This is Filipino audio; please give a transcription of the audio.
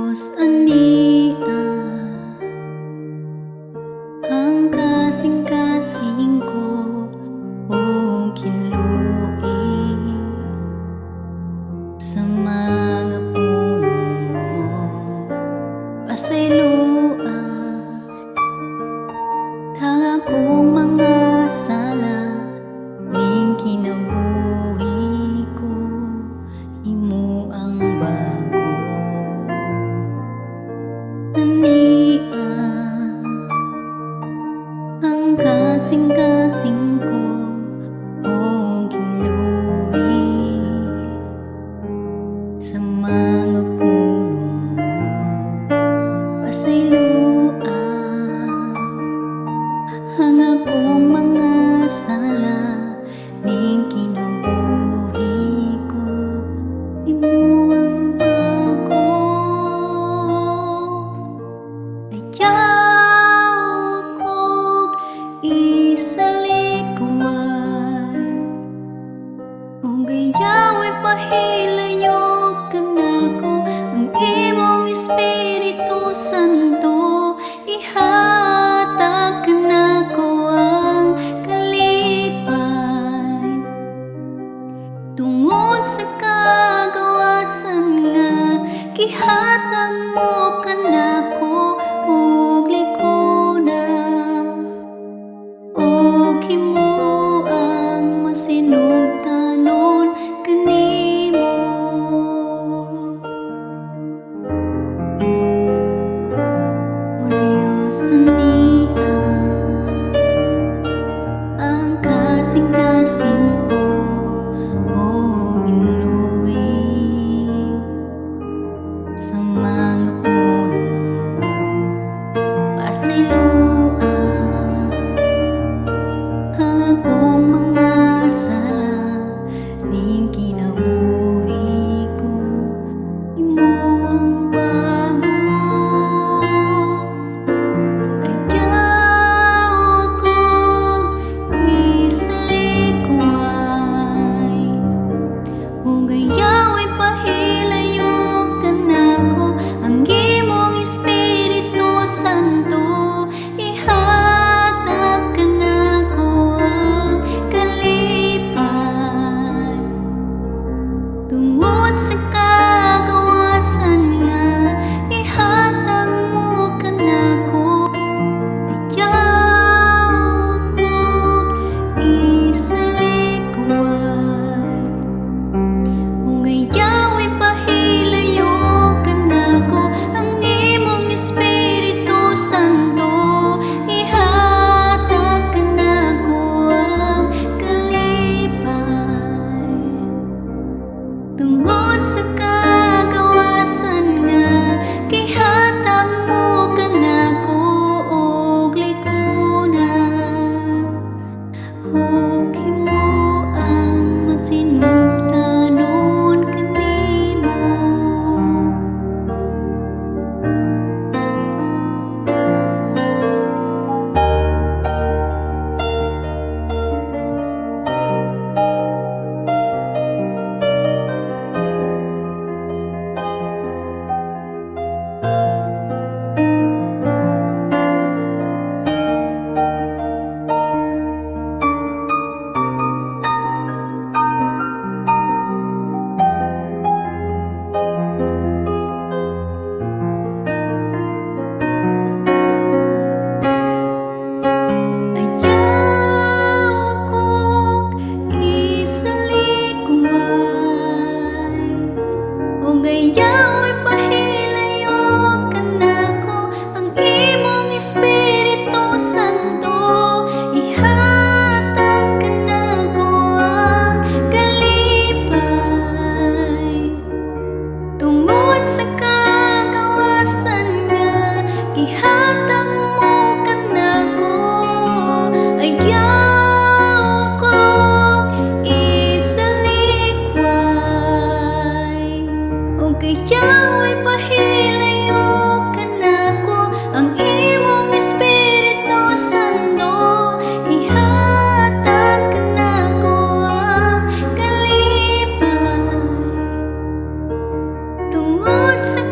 Diyos ania ang kasing-kasing ko o kinlui sa mga pulong mo pasaylua tanga kong mga sala ning kinabuhi ko himo ang bago ania ang kasing-kasing ko o ginluwi sa mga pulong mo pasaylua ang akong mga sala ning kinabuhi ko imo ang bago ayaw kog isalikuan kung gayaway pahilayo ka nako ang imong Espiritu Santo ihatag ka nako ang kalipay tungod sa kagawasan nga gihatag mo ka nako ug likunan ug himo ang masinugtanon kanimo Diyos ania ang kasing-kasing ko o ginluwi sa mga pulong mo pasaylua ang akong mga sala ning kinabuhi ko imo ang bago ayaw kog isalikuay ug gayaway pahilayo ka nako ang imong Espiritu Santo ihatag ka nako ang kalipay tungod sa kagawasan nga ihatag mo ka nako ayaw kog isalikuan ug gayaway pahilayo ka nako ang imong Espiritu Santo ihatag ka nako ang kalipay tungod sa kagawasan nga gihatag mo ka nako og likunan ug himo ang masinugtanon kanimo ayaw kog isalikuan ug gayaway pahilayo ka nako ang imong Espiritu Santo ihatag ka nako ang kalipay tungod sa kagawasan nga gihatag mo ka nako ayaw kog isalikuay ug gayaway pahilayo ka nako ang imong Espiritu Santo ihatag ka nako ang kalipay tungod sa